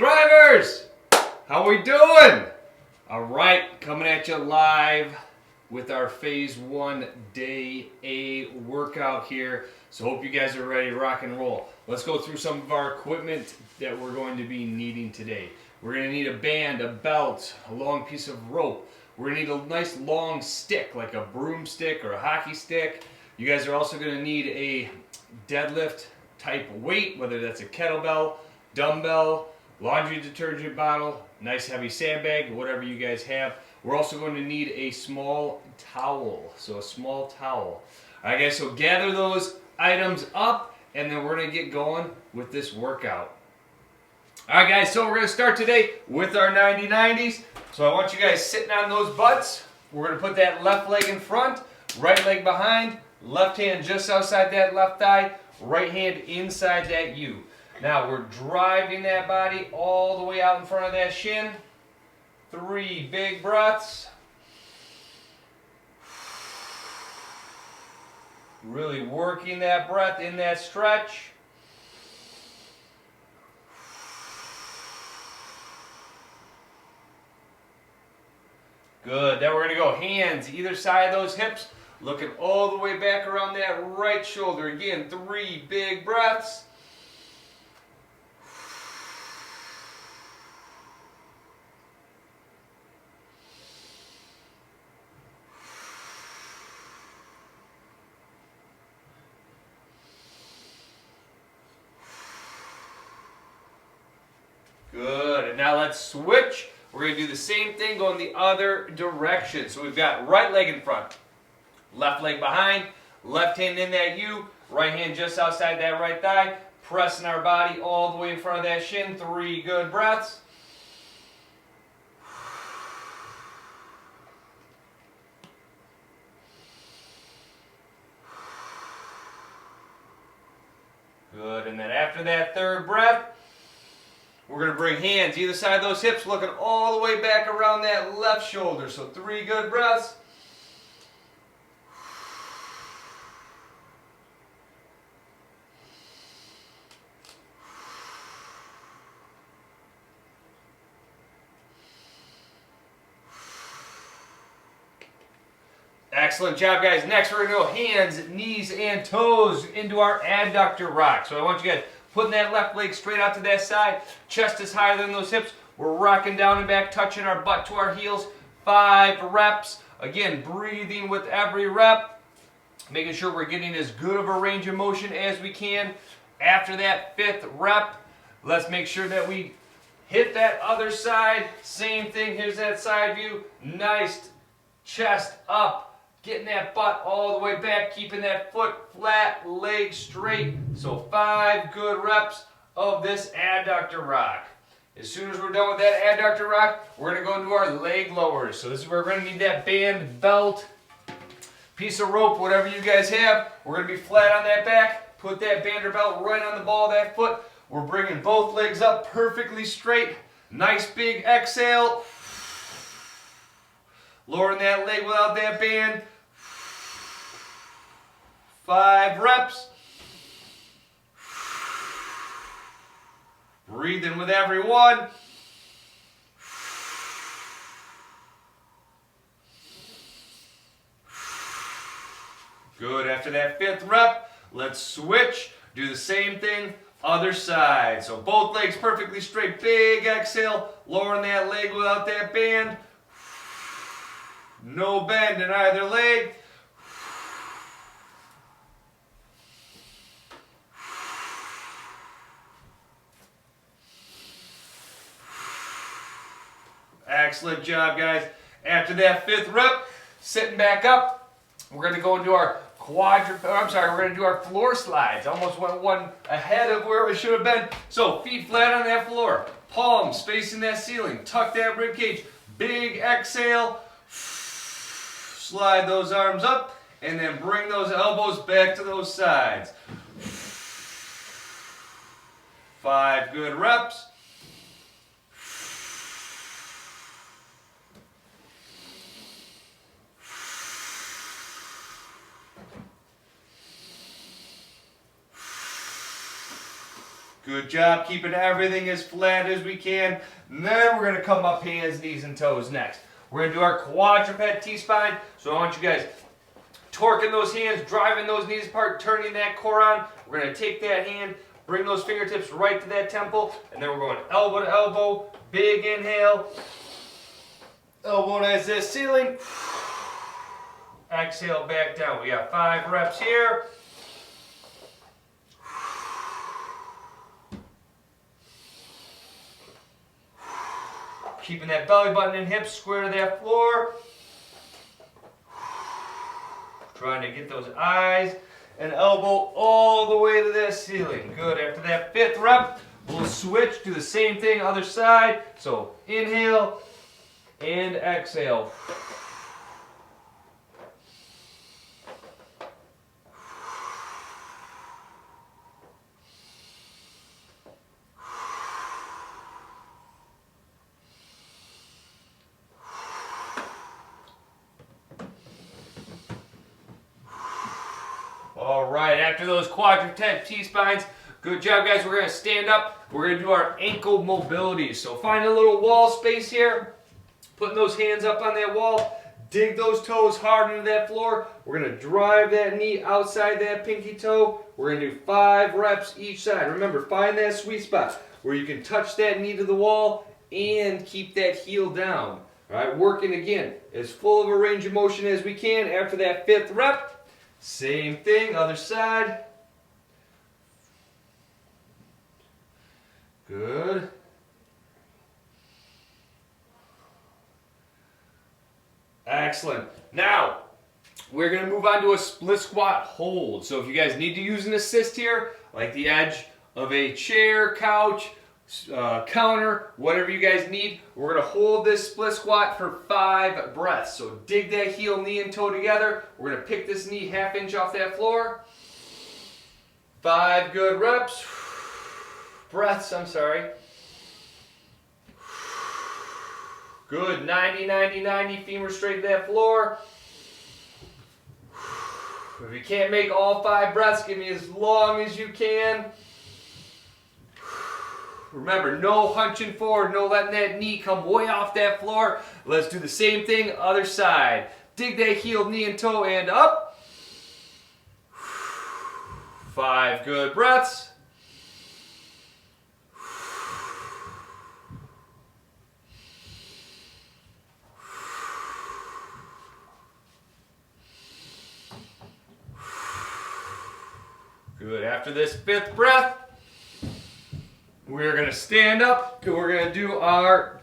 Thrivers! How we doing? All right, coming at you live with our phase 1 day A workout here. So hope you guys are ready to rock and roll. Let's go through some of our equipment that we're going to be needing today. We're going to need a band, a belt, a long piece of rope. We're going to need a nice long stick, like a broomstick or a hockey stick. You guys are also going to need a deadlift type weight, whether that's a kettlebell, dumbbell, laundry detergent bottle, nice heavy sandbag, whatever you guys have. We're also going to need a small towel, so a small towel. All right, guys, so gather those items up, and then we're going to get going with this workout. All right, guys, so we're going to start today with our 90-90s. So I want you guys sitting on those butts. We're going to put that left leg in front, right leg behind, left hand just outside that left thigh, right hand inside that U. Now we're driving that body all the way out in front of that shin. 3 big breaths. Really working that breath in that stretch. Good. Then we're going to go hands either side of those hips, looking all the way back around that right shoulder. Again, 3 big breaths. Good. And now let's switch. We're going to do the same thing going the other direction. So we've got right leg in front, left leg behind, left hand in that U, right hand just outside that right thigh, pressing our body all the way in front of that shin. 3 good breaths. Good. And then after that third breath, we're going to bring hands either side of those hips, looking all the way back around that left shoulder. So 3 good breaths. Excellent job, guys. Next, we're going to go hands, knees, and toes into our adductor rock. So I want you guys putting that left leg straight out to that side. Chest is higher than those hips. We're rocking down and back, touching our butt to our heels. 5 reps. Again, breathing with every rep. Making sure we're getting as good of a range of motion as we can. After that 5th rep, let's make sure that we hit that other side. Same thing. Here's that side view. Nice chest up. Getting that butt all the way back, keeping that foot flat, leg straight. So 5 good reps of this adductor rock. As soon as we're done with that adductor rock, we're going to go into our leg lowers. So this is where we're going to need that band, belt, piece of rope, whatever you guys have. We're going to be flat on that back. Put that band or belt right on the ball of that foot. We're bringing both legs up perfectly straight. Nice big exhale. Lowering that leg without that band. 5 reps. Breathing with every one. Good. After that 5th rep, let's switch. Do the same thing, other side. So both legs perfectly straight. Big exhale. Lowering that leg without that band. No bend in either leg. Excellent job, guys. After that 5th rep, sitting back up, we're going to go into our we're going to do our floor slides. Almost went one ahead of where it should have been. So feet flat on that floor, palms facing that ceiling, tuck that rib cage, big exhale. Slide those arms up, and then bring those elbows back to those sides. 5 good reps. Good job keeping everything as flat as we can. And then we're gonna come up hands, knees, and toes next. We're gonna do our quadruped T-spine. So I want you guys torquing those hands, driving those knees apart, turning that core on. We're gonna take that hand, bring those fingertips right to that temple, and then we're going elbow to elbow, big inhale. Elbow as the ceiling. Exhale back down. We got 5 reps here. Keeping that belly button and hips square to that floor. Trying to get those eyes and elbow all the way to that ceiling. Good. After that 5th rep, we'll switch, do the same thing, other side. So inhale and exhale. All right, after those quadruped T-spines, good job, guys. We're going to stand up. We're going to do our ankle mobility. So find a little wall space here, putting those hands up on that wall, dig those toes hard into that floor. We're going to drive that knee outside that pinky toe. We're going to do 5 reps each side. Remember, find that sweet spot where you can touch that knee to the wall and keep that heel down. All right, working again as full of a range of motion as we can. After that 5th rep, same thing, other side. Good. Excellent. Now, we're going to move on to a split squat hold. So if you guys need to use an assist here, like the edge of a chair, couch, counter, whatever you guys need, we're going to hold this split squat for 5 breaths. So dig that heel, knee, and toe together. We're going to pick this knee 1/2 inch off that floor. 5 good reps. Breaths, I'm sorry. Good. 90, 90, 90. Femur straight to that floor. If you can't make all 5 breaths, give me as long as you can. Remember, no hunching forward, no letting that knee come way off that floor. Let's do the same thing, other side. Dig that heel, knee, and toe, and up. 5 good breaths. Good. After this 5th breath, we're going to stand up and we're going to do our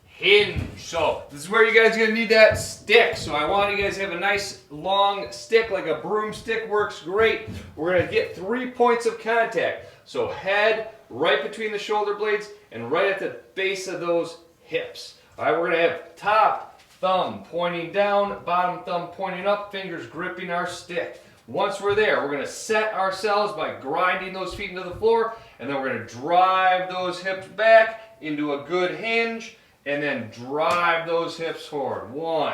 hinge. So this is where you guys are going to need that stick. So I want you guys to have a nice long stick, like a broomstick works great. We're going to get 3 points of contact. So head right between the shoulder blades and right at the base of those hips. All right, we're going to have top thumb pointing down, bottom thumb pointing up, fingers gripping our stick. Once we're there, we're going to set ourselves by grinding those feet into the floor, and then we're going to drive those hips back into a good hinge, and then drive those hips forward. 1,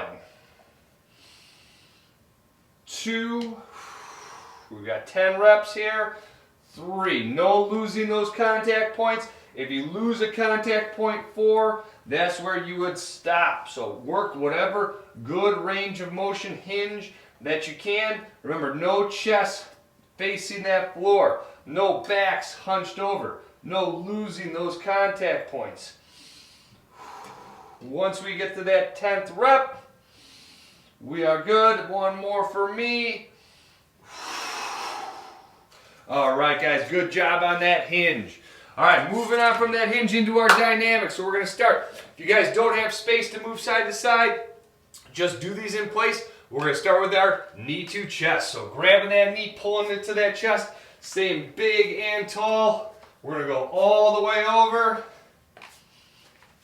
2, we've got 10 reps here. 3, no losing those contact points. If you lose a contact point 4, that's where you would stop. So work whatever good range of motion hinge that you can. Remember, no chest facing that floor, no backs hunched over, no losing those contact points. Once we get to that 10th rep, we are good. 1 more for me. All right, guys, good job on that hinge. All right, moving on from that hinge into our dynamic. So we're going to start. If you guys don't have space to move side to side, just do these in place. We're going to start with our knee to chest. So grabbing that knee, pulling it to that chest, staying big and tall. We're going to go all the way over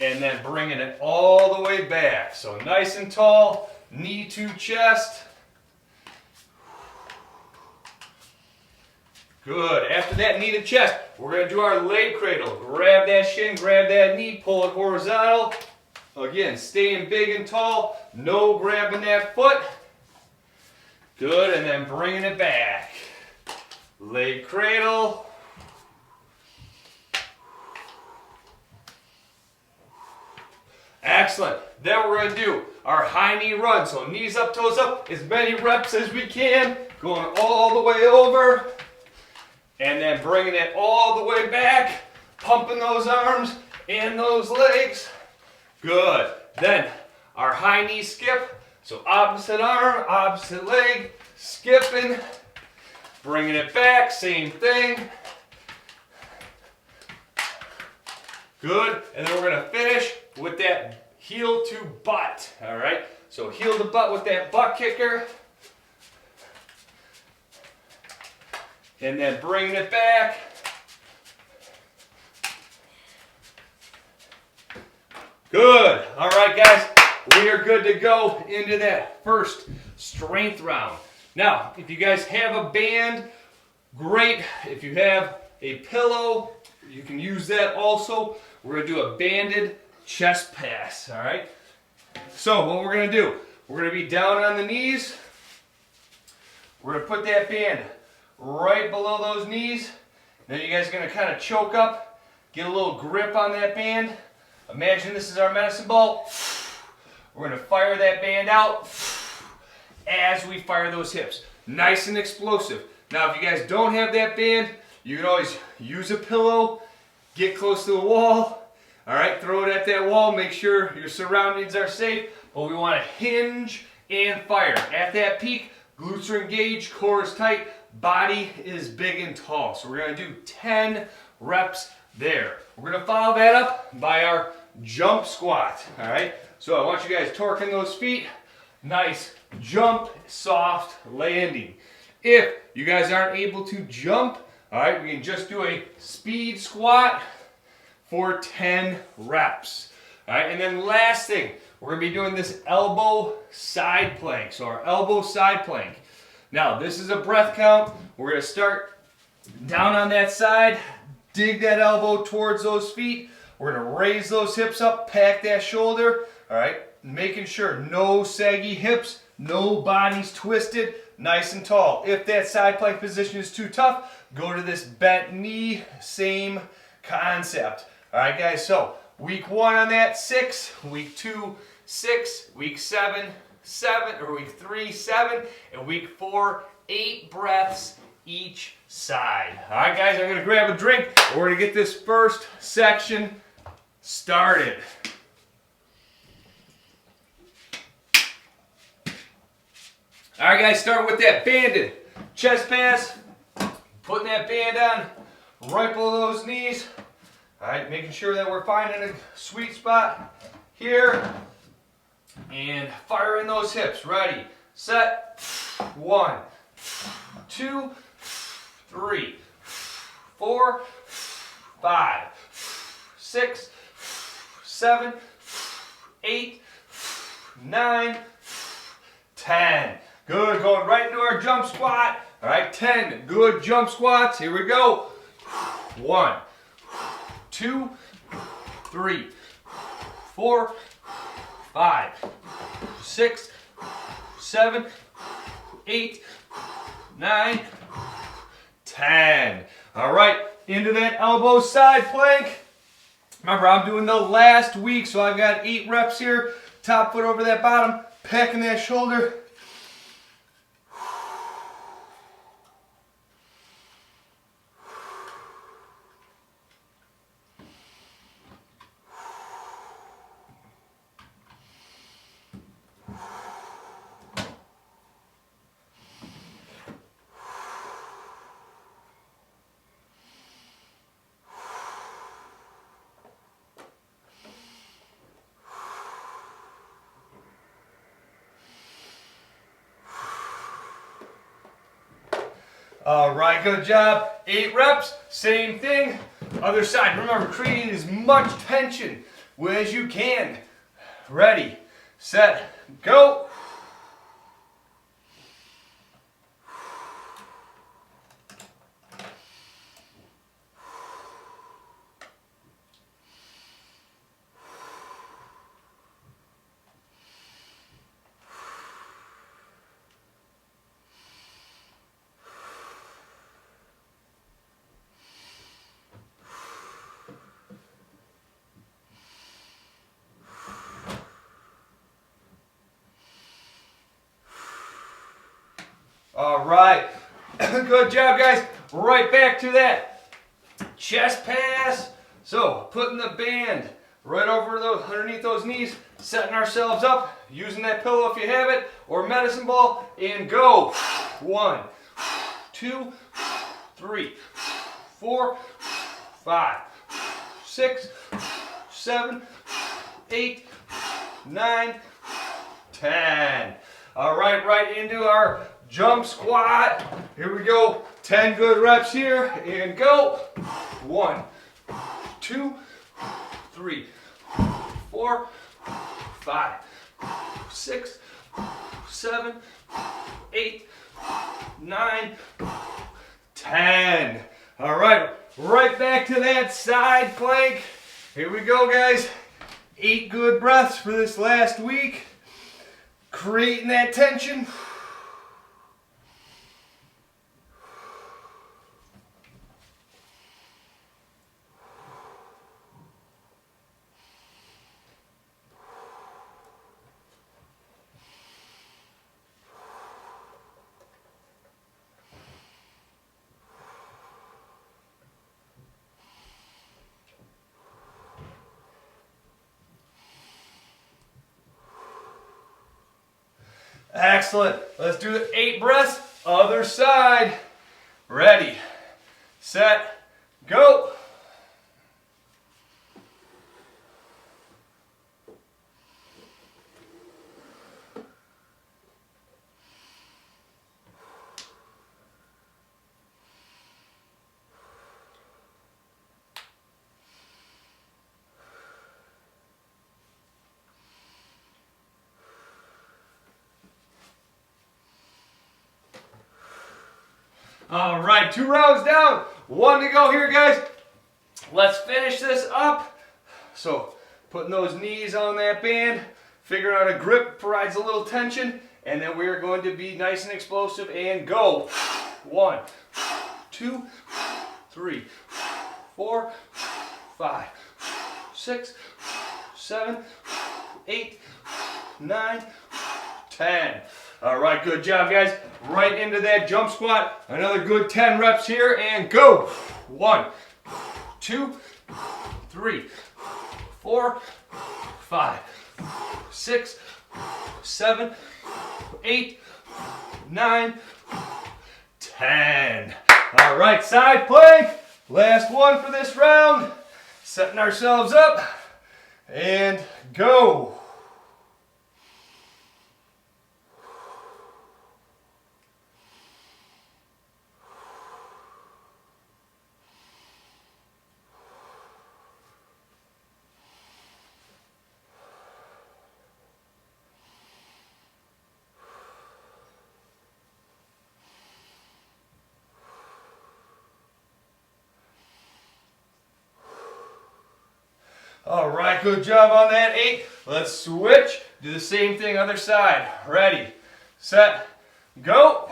and then bringing it all the way back. So nice and tall, knee to chest. Good. After that knee to chest, we're going to do our leg cradle. Grab that shin, grab that knee, pull it horizontal. Again, staying big and tall, no grabbing that foot. Good, and then bringing it back. Leg cradle. Excellent. Then we're going to do our high knee run. So knees up, toes up, as many reps as we can. Going all the way over. And then bringing it all the way back. Pumping those arms and those legs. Good. Then our high knee skip. So opposite arm, opposite leg. Skipping. Bringing it back. Same thing. Good. And then we're going to finish with that heel to butt. All right. So heel to butt with that butt kicker. And then bringing it back. Good. All right, guys. We are good to go into that first strength round. Now, if you guys have a band, great. If you have a pillow, you can use that also. We're going to do a banded chest pass, all right? So what we're going to do, we're going to be down on the knees. We're going to put that band right below those knees. Then you guys are going to kind of choke up, get a little grip on that band. Imagine this is our medicine ball. We're going to fire that band out as we fire those hips. Nice and explosive. Now, if you guys don't have that band, you can always use a pillow, get close to the wall. All right, throw it at that wall. Make sure your surroundings are safe. But we want to hinge and fire. At that peak, glutes are engaged, core is tight, body is big and tall. So we're going to do 10 reps there. We're going to follow that up by our jump squat. All right, so I want you guys torquing those feet. Nice jump, soft landing. If you guys aren't able to jump, all right, we can just do a speed squat for 10 reps. All right, and then last thing, we're going to be doing this elbow side plank. So our elbow side plank. Now, this is a breath count. We're going to start down on that side, dig that elbow towards those feet. We're going to raise those hips up, pack that shoulder. All right, making sure no saggy hips, no bodies twisted, nice and tall. If that side plank position is too tough, go to this bent knee, same concept. All right, guys, so week 1 on that, 6. Week 2, 6. Week 7, 7. Or week 3, 7. And week 4, 8 breaths each side. All right, guys, I'm going to grab a drink. We're going to get this first section started. All right, guys, start with that banded chest pass. Putting that band on right below those knees. All right, making sure that we're finding a sweet spot here. And firing those hips. Ready, set, 1, 2, 3, 4, 5, 6, 7, 8, 9, 10. Good, going right into our jump squat. All right, 10 good jump squats. Here we go. 1, 2, 3, 4, 5, 6, 7, 8, 9, 10. All right, into that elbow side plank. Remember, I'm doing the last week, so I've got 8 reps here. Top foot over that bottom, packing that shoulder. All right, good job. 8 reps, same thing. Other side. Remember, creating as much tension as you can. Ready, set, go. All right. Good job, guys. Right back to that chest pass. So putting the band right over those, underneath those knees, setting ourselves up, using that pillow if you have it, or medicine ball, and go. 1, 2, 3, 4, 5, 6, 7, 8, 9, 10. All right, right into our jump squat. Here we go. 10 good reps here, and go. 1, 2, 3, 4, 5, 6, 7, 8, 9, 10. All right, right back to that side plank. Here we go, guys. 8 good breaths for this last week. Creating that tension. Excellent. Let's do the 8 breaths. Other side. Ready, set, go. All right, 2 rounds down, 1 to go here, guys. Let's finish this up. So, putting those knees on that band, figuring out a grip provides a little tension, and then we're going to be nice and explosive and go. 1, 2, 3, 4, 5, 6, 7, 8, 9, 10. All right, good job, guys. Right into that jump squat. Another good 10 reps here, and go. 1, 2, 3, 4, 5, 6, 7, 8, 9, 10. All right, side plank. Last one for this round. Setting ourselves up, and go. All right, good job on that 8. Let's switch. Do the same thing, other side. Ready, set, go.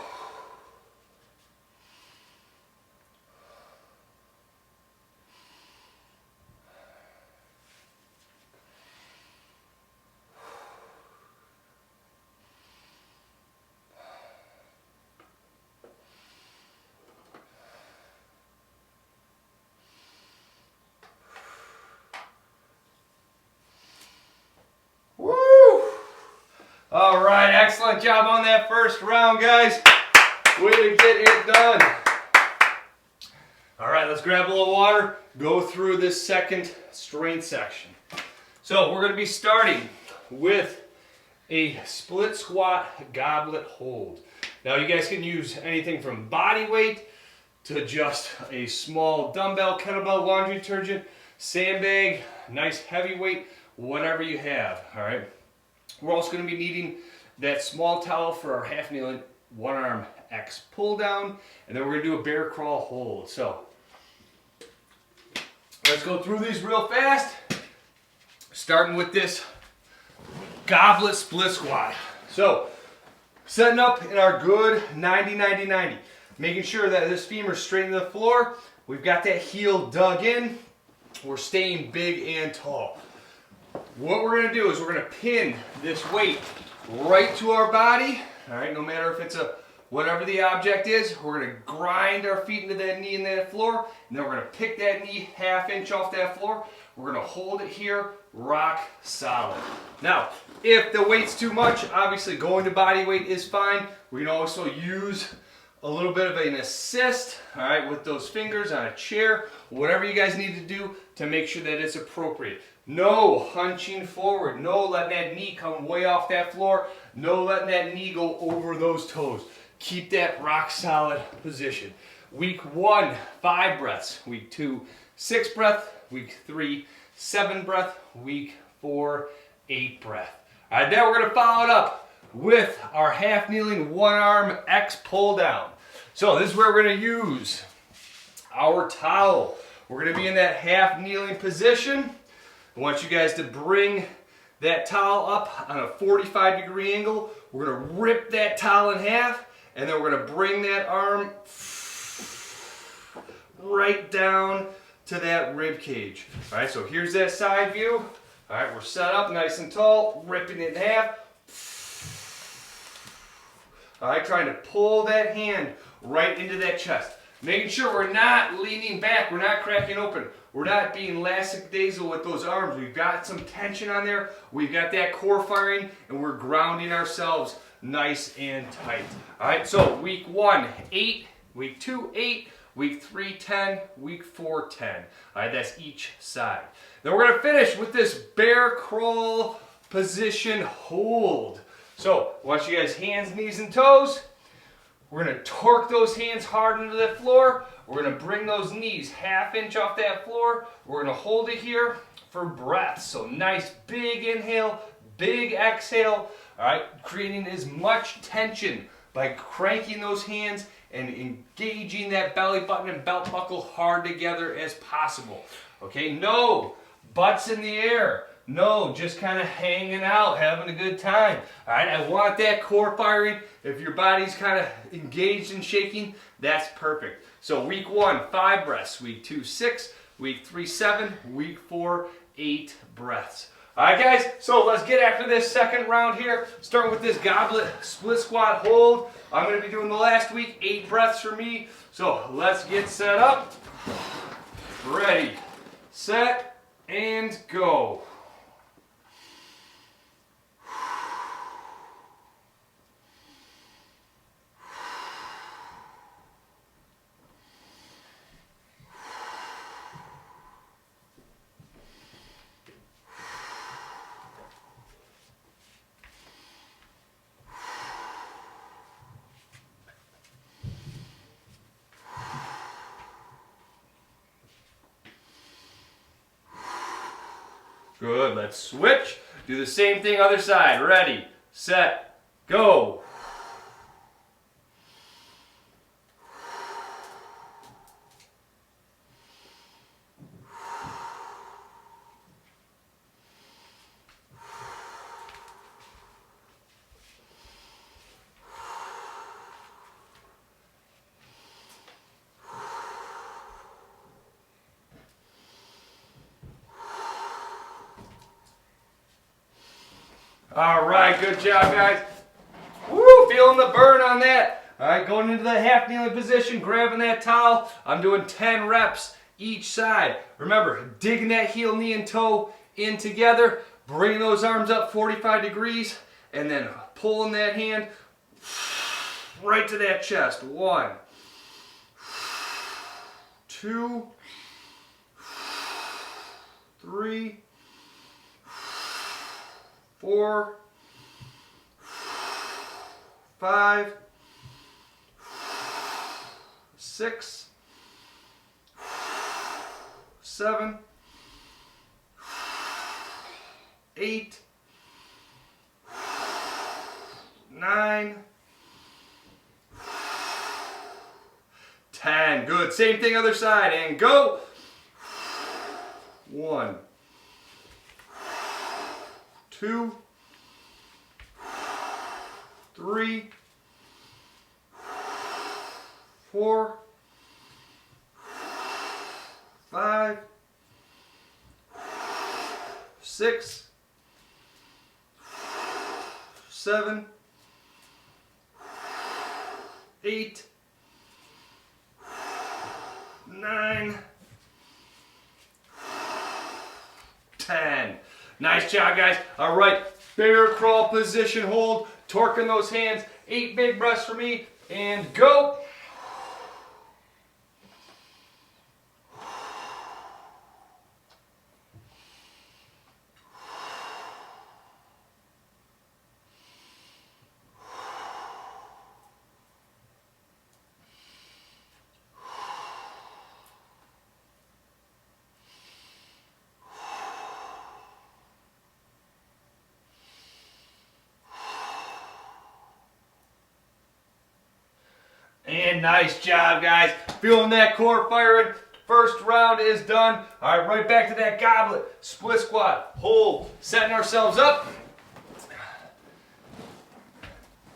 All right, excellent job on that first round, guys. Way to get it done. All right, let's grab a little water, go through this second strength section. So we're going to be starting with a split squat goblet hold. Now you guys can use anything from body weight to just a small dumbbell, kettlebell, laundry detergent, sandbag, nice heavy weight, whatever you have, all right? We're also going to be needing that small towel for our half kneeling one arm X pull down, and then we're going to do a bear crawl hold. So let's go through these real fast, starting with this goblet split squat. So setting up in our good 90-90-90, making sure that this femur is straight to the floor. We've got that heel dug in. We're staying big and tall. What we're going to do is we're going to pin this weight right to our body, all right, no matter if it's a whatever the object is, we're going to grind our feet into that knee and that floor, and then we're going to pick that knee ½ inch off that floor. We're going to hold it here, rock solid. Now, if the weight's too much, obviously going to body weight is fine. We can also use a little bit of an assist, all right, with those fingers on a chair, whatever you guys need to do to make sure that it's appropriate. No hunching forward, no letting that knee come way off that floor, no letting that knee go over those toes. Keep that rock solid position. Week 1, 5 breaths. Week 2, 6 breath. Week 3, 7 breath. Week 4, 8 breath. All right, now we're going to follow it up with our half kneeling one arm X pull down. So this is where we're going to use our towel. We're going to be in that half kneeling position. I want you guys to bring that towel up on a 45-degree angle. We're going to rip that towel in half, and then we're going to bring that arm right down to that rib cage. All right, so here's that side view. All right, we're set up nice and tall, ripping it in half. All right, trying to pull that hand right into that chest. Making sure we're not leaning back, we're not cracking open. We're not being lackadaisical with those arms. We've got some tension on there. We've got that core firing, and we're grounding ourselves nice and tight. All right, so week 1, 8. Week 2, 8. Week 3, 10. Week 4, 10. All right, that's each side. Then we're going to finish with this bear crawl position hold. So, I want you guys hands, knees, and toes. We're going to torque those hands hard into the floor. We're going to bring those knees ½ inch off that floor. We're going to hold it here for breath. So nice big inhale, big exhale. All right, creating as much tension by cranking those hands and engaging that belly button and belt buckle hard together as possible. Okay, no butts in the air. No, just kind of hanging out, having a good time. All right, I want that core firing. If your body's kind of engaged and shaking, that's perfect. So week 1, 5 breaths. Week 2, 6. Week 3, 7. Week 4, 8 breaths. All right, guys, so let's get after this second round here. Starting with this goblet split squat hold. I'm going to be doing the last week, 8 breaths for me. So let's get set up. Ready, set, and go. Good, let's switch. Do the same thing other side. Ready, set, go. All right, good job, guys. Woo, feeling the burn on that. All right, going into the half kneeling position, grabbing that towel. I'm doing 10 reps each side. Remember, digging that heel, knee, and toe in together, bringing those arms up 45 degrees, and then pulling that hand right to that chest. 1, 2, 3, 4, 5, 6, 7, 8, 9, 10. Good. Same thing other side. And go. 1, 2, 3, 4, 5, 6, 7, 8, 9, 10. Nice job, guys. All right, bear crawl position hold, torquing those hands. 8 big breaths for me, and go. And nice job, guys. Feeling that core firing. First round is done. All right, right back to that goblet. Split squat, hold, setting ourselves up.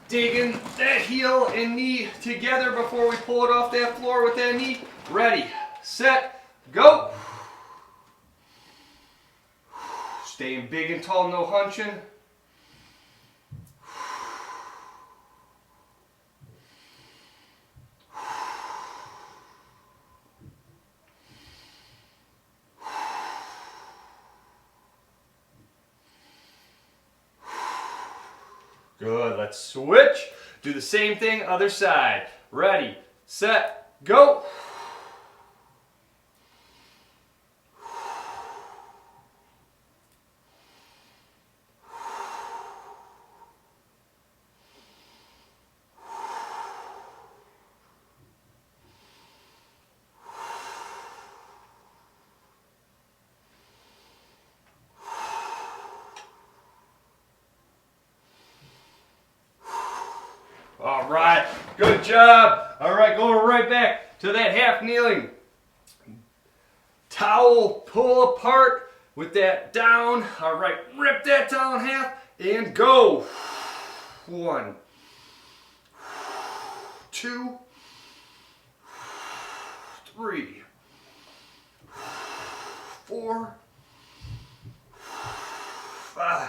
Digging that heel and knee together before we pull it off that floor with that knee. Ready, set, go. Staying big and tall, no hunching. Good, let's switch. Do the same thing, other side. Ready, set, go. All right, good job. All right, going right back to that half kneeling. Towel pull apart with that down. All right, rip that towel in half and go. 1, 2, 3, 4, 5,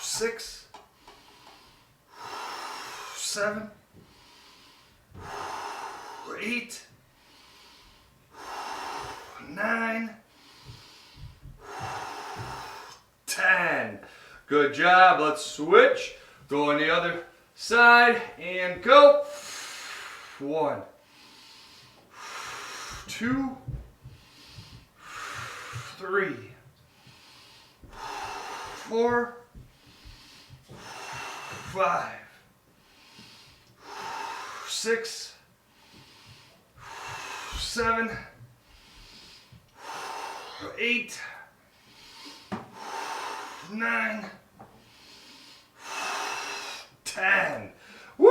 6, 7, 8, 9, 10. Good job. Let's switch. Go on the other side and go. 1, 2, 3, 4, 5, 6, 7, 8, 9, 10. Woo!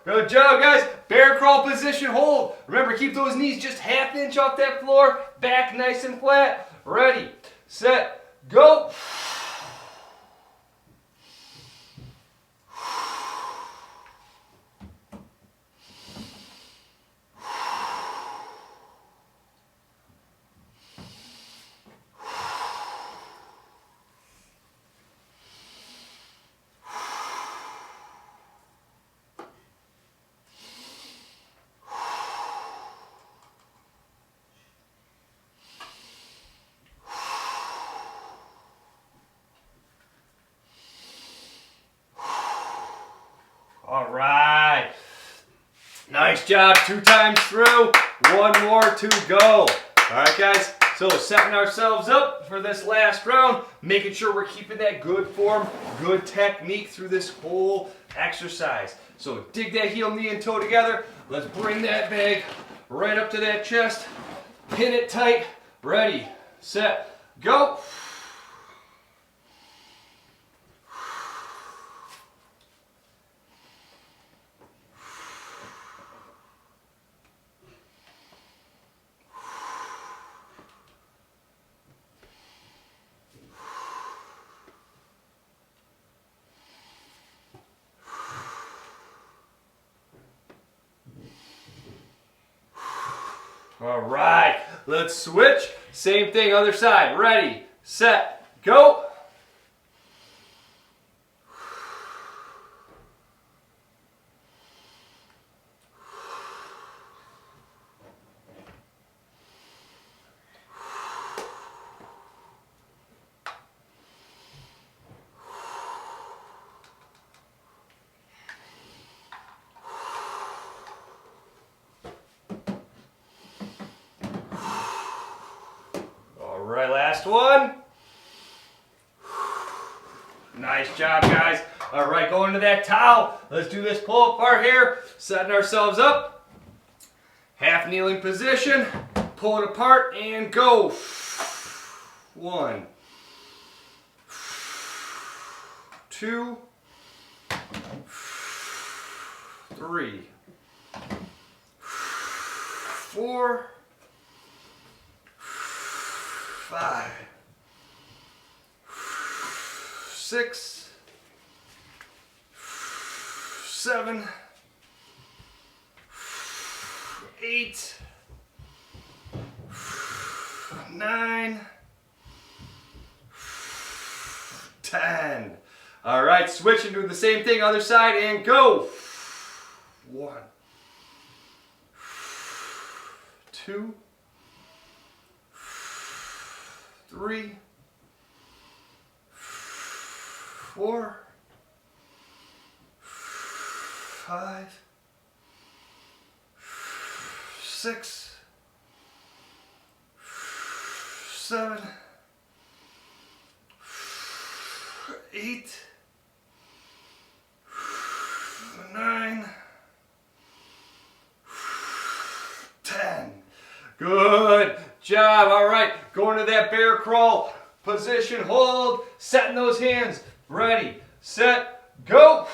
Good job, guys. Bear crawl position hold. Remember, keep those knees just half inch off that floor. Back nice and flat. Ready, set, go. All right. Nice job. 2 times through. 1 more to go. All right, guys. So setting ourselves up for this last round, making sure we're keeping that good form, good technique through this whole exercise. So dig that heel, knee, and toe together. Let's bring that bag right up to that chest. Pin it tight. Ready, set, go. All right, let's switch. Same thing, other side. Ready, set, go. right, last one. Nice job, guys. All right, going to that towel. Let's do this pull apart here. Setting ourselves up. Half kneeling position. Pull it apart and go. 1, 2, 3, 4, 5, 6, 7, 8, 9, 10. All right, switch and do the same thing, other side, and go. 1, 2, 3, 4, 5, 6, 7, 8, 9, 10. Good job. All right, going to that bear crawl position, hold, setting those hands. Ready, set, go.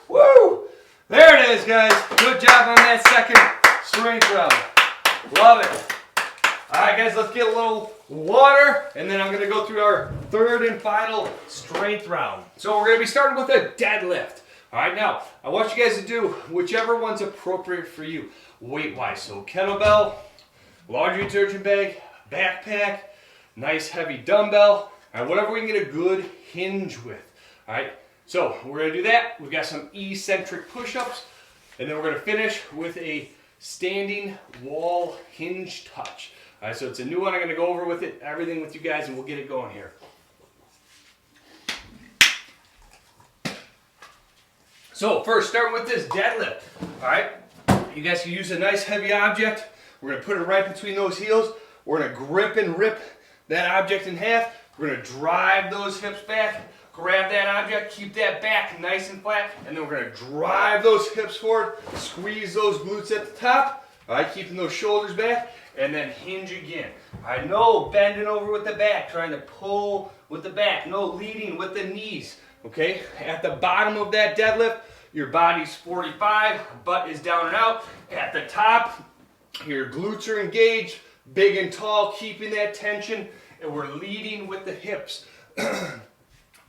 Woo! There it is, guys. Good job on that second strength round. Love it. All right, guys, let's get a little water, and then I'm going to go through our third and final strength round. So we're going to be starting with a deadlift. All right, now, I want you guys to do whichever one's appropriate for you weight-wise. So kettlebell, laundry detergent bag, backpack, nice heavy dumbbell, all right, whatever we can get a good hinge with. All right. So we're going to do that. We've got some eccentric push-ups, and then we're going to finish with a standing wall hinge touch. All right, so it's a new one. I'm going to go over with it, everything with you guys, and we'll get it going here. So first, starting with this deadlift. All right, you guys can use a nice heavy object. We're going to put it right between those heels. We're going to grip and rip that object in half. We're going to drive those hips back. Grab that object, keep that back nice and flat, and then we're going to drive those hips forward, squeeze those glutes at the top, all right, keeping those shoulders back, and then hinge again. All right, no bending over with the back, trying to pull with the back, no leading with the knees, okay? At the bottom of that deadlift, your body's 45, butt is down and out. At the top, your glutes are engaged, big and tall, keeping that tension, and we're leading with the hips.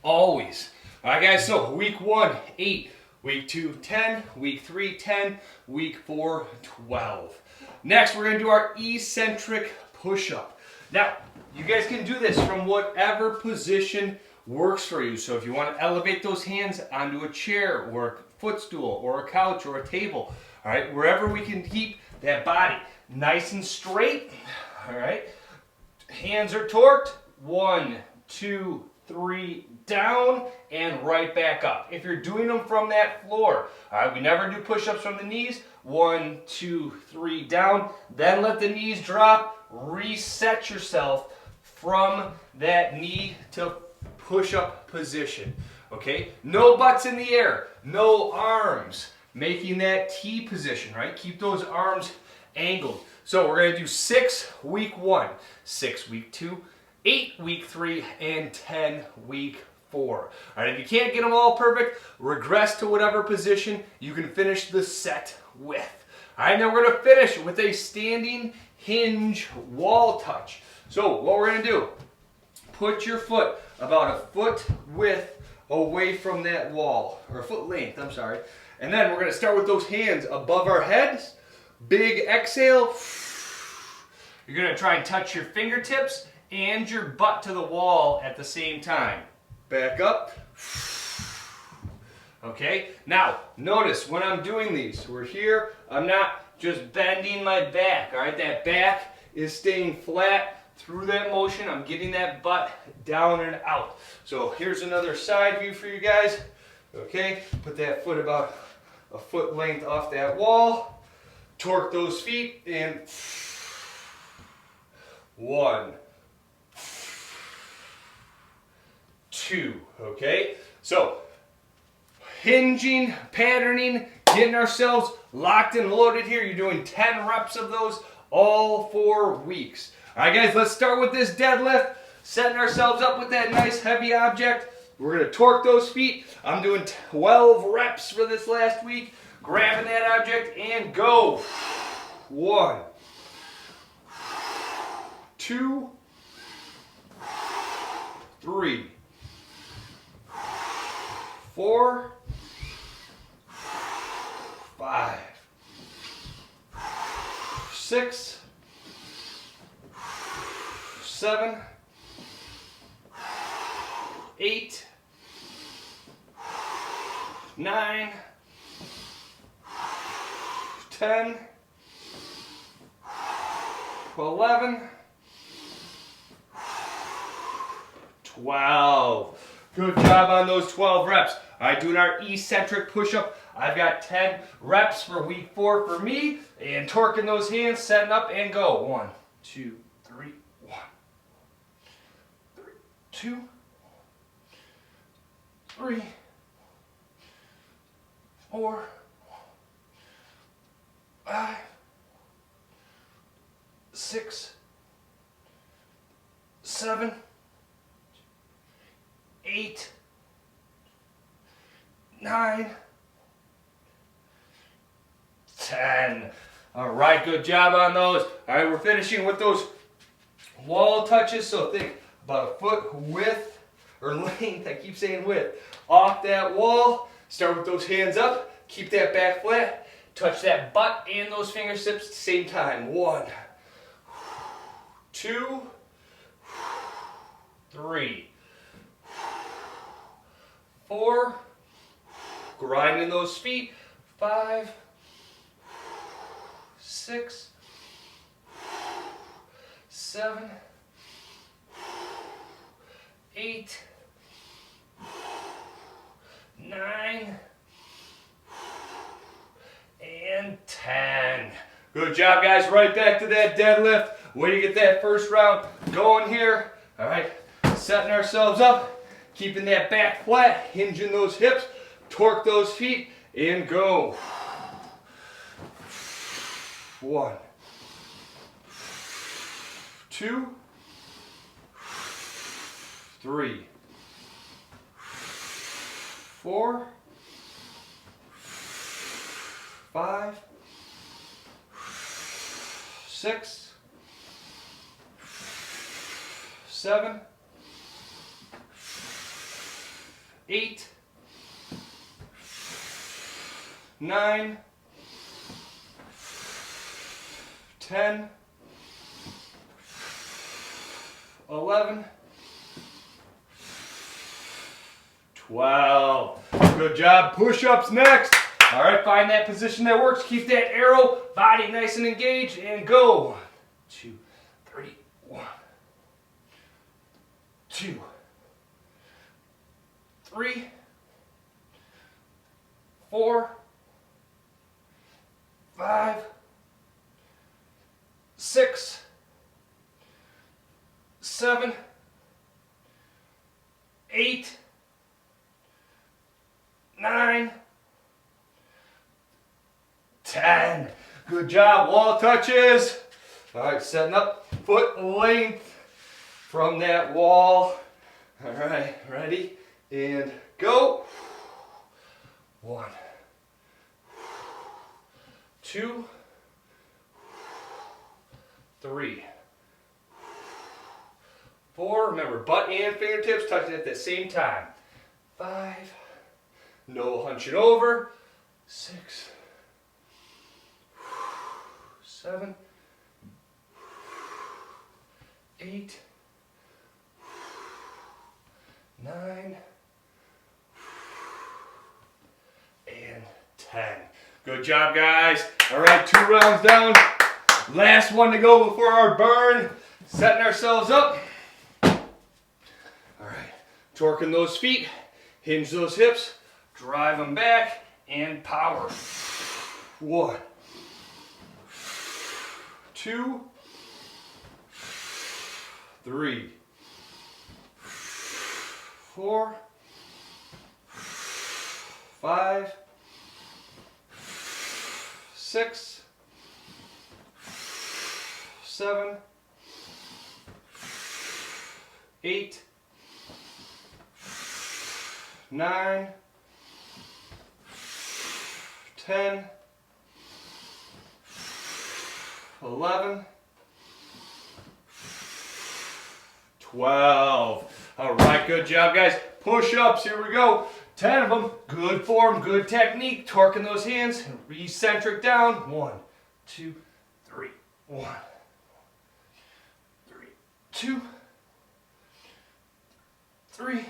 Always. All right, guys, so week 1, 8. Week 2, 10. Week 3, 10. Week 4, 12. Next, we're going to do our eccentric push-up. Now, you guys can do this from whatever position works for you. So if you want to elevate those hands onto a chair or a footstool or a couch or a table, all right, wherever we can keep that body nice and straight, all right, hands are torqued, 1, 2, 3, down and right back up. If you're doing them from that floor, all right, we never do push-ups from the knees. 1, 2, 3, down. Then let the knees drop. Reset yourself from that knee to push-up position. Okay? No butts in the air. No arms. Making that T position, right? Keep those arms angled. So we're going to do 6 week 1, 6 week 2, 8 week 3, and 10 week 4. All right, if you can't get them all perfect, regress to whatever position you can finish the set with. All right, now we're going to finish with a standing hinge wall touch. So what we're going to do, put your foot about a foot width away from that wall, or a foot length, I'm sorry, And then we're gonna start with those hands above our heads. Big exhale. You're gonna try and touch your fingertips and your butt to the wall at the same time. Back up. Okay, now notice when I'm doing these, we're here, I'm not just bending my back, all right? That back is staying flat through that motion. I'm getting that butt down and out. So here's another side view for you guys. Okay, put that foot about a foot length off that wall. Torque those feet and 1, 2, okay? So, hinging, patterning, getting ourselves locked and loaded here. You're doing 10 reps of those all 4 weeks. All right, guys, let's start with this deadlift. Setting ourselves up with that nice heavy object. We're gonna torque those feet. I'm doing 12 reps for this last week. Grabbing that object and go. 1, 2, 3, 4, 5, 6, 7, 8, 9, 10, 11, 12. Good job on those 12 reps. All right, doing our eccentric push-up. I've got 10 reps for week 4 for me. And torquing those hands, setting up and go. 1, 2, 3, 1, 3, 2, 3, 4, 5, 6, 7, 8, 9, 10. All right, good job on those. All right, we're finishing with those wall touches. So think about a foot width or length, I keep saying width, off that wall. Start with those hands up. Keep that back flat. Touch that butt and those fingertips at the same time. 1, 2, 3, 4, grinding those feet. 5, 6, 7, 8, 9, and 10. Good job, guys. Right back to that deadlift. Way to get that first round going here. All right, setting ourselves up, keeping that back flat, hinging those hips, torque those feet, and go. 1, 2, 3, 4, 5, 6, 7, 8, 9, 10, 11, 12. Good job. Push-ups next. All right, find that position that works. Keep that arrow, body nice and engaged, and go. 1, 2, 3, 1, 2, 3, 4, 5, 6, 7, 8, 9, 10. Good job. Wall touches. All right, setting up foot length from that wall. All right, ready? And go. 1, 2, 3, 4. Remember, butt and fingertips touching at the same time. 5. No hunching over. 6, 7, 8, 9, and 10. Good job, guys. All right, 2 rounds down. Last one to go before our burn. Setting ourselves up. All right, torquing those feet, hinge those hips, drive them back, and power. 1, 2, 3, 4, 5, 6, 7, 8, 9, 10, 11, 12. All right, good job, guys. Push-ups, here we go. 10 of them. Good form, good technique. Torquing those hands. Eccentric down. 1, 2, 3. 1, 3, 2, 3,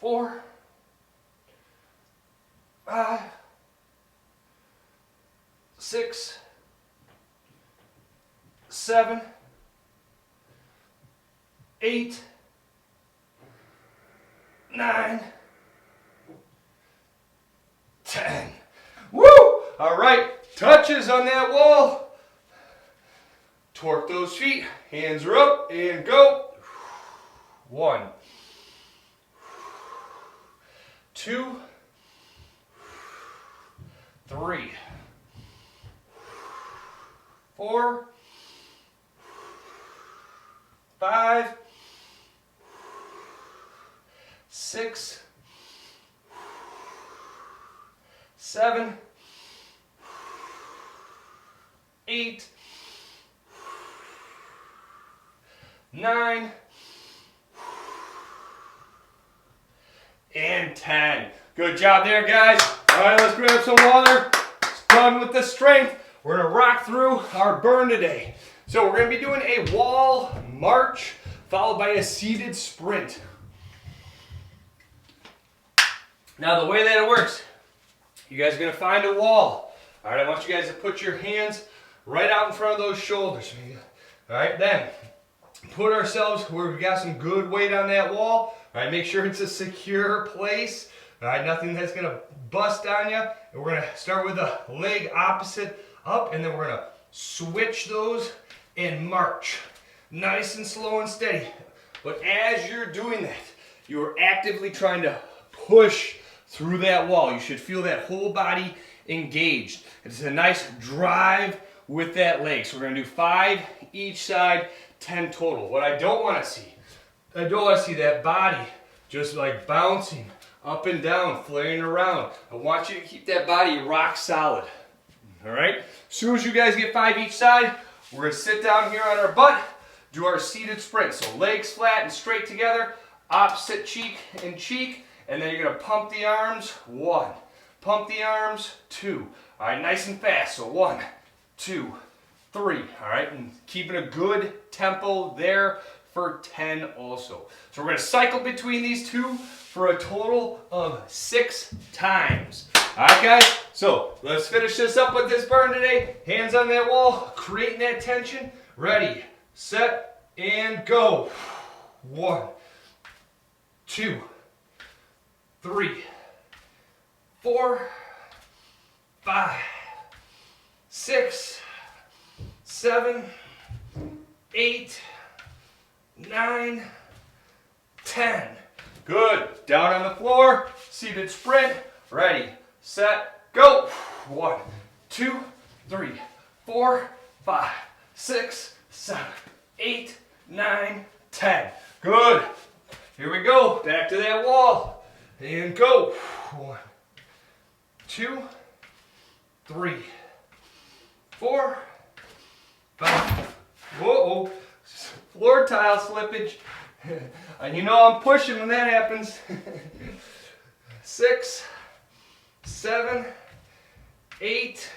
4, 5, 6, 7, 8, 9, 10. Woo! All right, touches on that wall. Torque those feet. Hands are up and go. 1, 2, 3, 4, 5, 6, 7, 8, 9, and 10. Good job there, guys. All right, let's grab some water. It's done with the strength. We're gonna rock through our burn today. So we're gonna be doing a wall march followed by a seated sprint. Now the way that it works, you guys are gonna find a wall. All right, I want you guys to put your hands right out in front of those shoulders. All right, then put ourselves where we've got some good weight on that wall. All right, make sure it's a secure place. All right, nothing that's gonna bust on you. And we're gonna start with the leg opposite up, and then we're gonna switch those and march. Nice and slow and steady. But as you're doing that, you are actively trying to push through that wall. You should feel that whole body engaged. It's a nice drive with that leg. So we're gonna do 5 each side, 10 total. What I don't wanna see, I don't wanna see that body just like bouncing up and down, flaring around. I want you to keep that body rock solid. All right? As soon as you guys get 5 each side, we're gonna sit down here on our butt, do our seated sprint. So legs flat and straight together, opposite cheek and cheek, and then you're gonna pump the arms, 1. Pump the arms, 2. All right, nice and fast. So 1, 2, 3. All right, and keeping a good tempo there for 10 also. So we're gonna cycle between these two for a total of 6 times. All right, guys, so let's finish this up with this burn today. Hands on that wall, creating that tension. Ready, set, and go. 1, 2, 3, 4, 5, 6, 7, 8, 9, 10. Good. Down on the floor, seated sprint. Ready, set, go. 1, 2, 3, 4, 5, 6, 7, 8, 9, 10. Good. Here we go. Back to that wall. And go. 1, 2, 3, 4, 5. Whoa. Floor tile slippage. And you know I'm pushing when that happens. 6, 7, 8,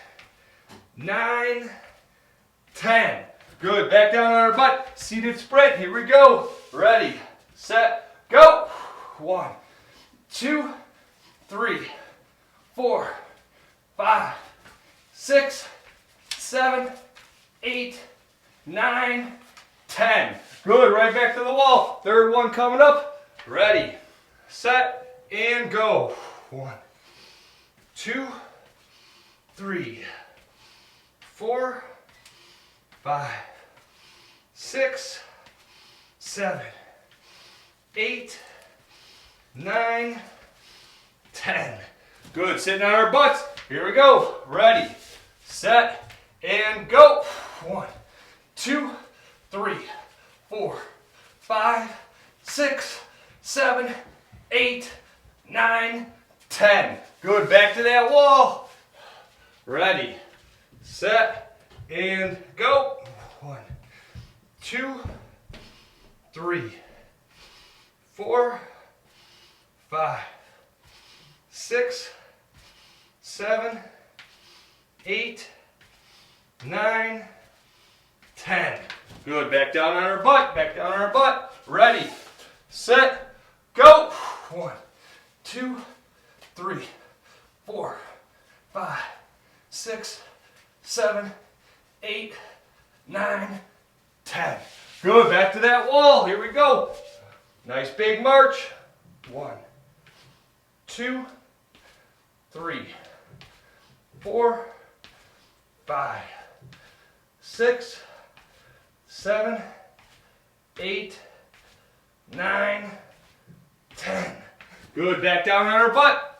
9, 10. Good. Back down on our butt. Seated sprint. Here we go. Ready, set, go. 1, 2, 3, 4, 5, 6, 7, 8, 9, 10. Good. Right back to the wall. Third one coming up. Ready, set, and go. 1, 2, 3, 4, 5, 6, 7, 8, 9, 10. Good. Sitting on our butts. Here we go. Ready, set, and go. 1, 2, 3, 4, 5, 6, 7, 8, 9, 10. Good. Back to that wall. Ready, set, and go. 1, 2, 3, 4, 5, 6, 7, 8, 9, 10. Good. Back down on our butt. Back down on our butt. Ready, set, go. 1, 2, 3, 4, 5, 6, 7, 8, 9, 10. Good. Back to that wall. Here we go. Nice big march. 1, 2, 3, 4, 5, 6, 7, 8, 9, 10. Good. Back down on our butt.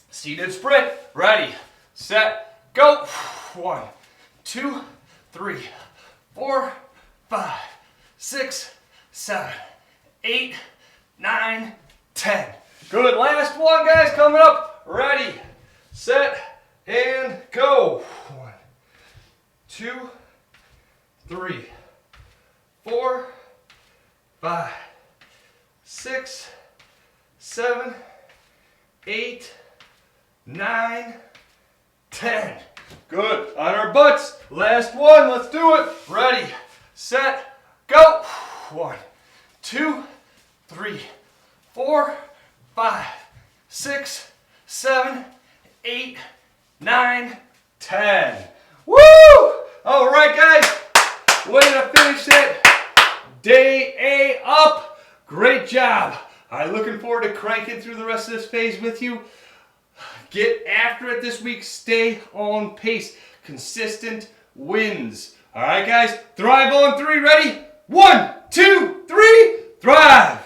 Seated sprint. Ready, set, go. 1, 2, 3, 4, 5, 6, 7, 8, 9, 10. Good. Last one, guys, coming up. Ready, set, and go. 1, 2, 3, 4, 5, 6, 7, 8, 9, 10. Good. On our butts. Last one. Let's do it. Ready, set, go. 1, 2, 3, 4, 5, 6, 7, 8, 9, 10. Woo! All right, guys. Way to finish it. Day A up. Great job. I'm looking forward to cranking through the rest of this phase with you. Get after it this week. Stay on pace. Consistent wins. All right, guys. Thrive on 3. Ready? 1, 2, 3. Thrive.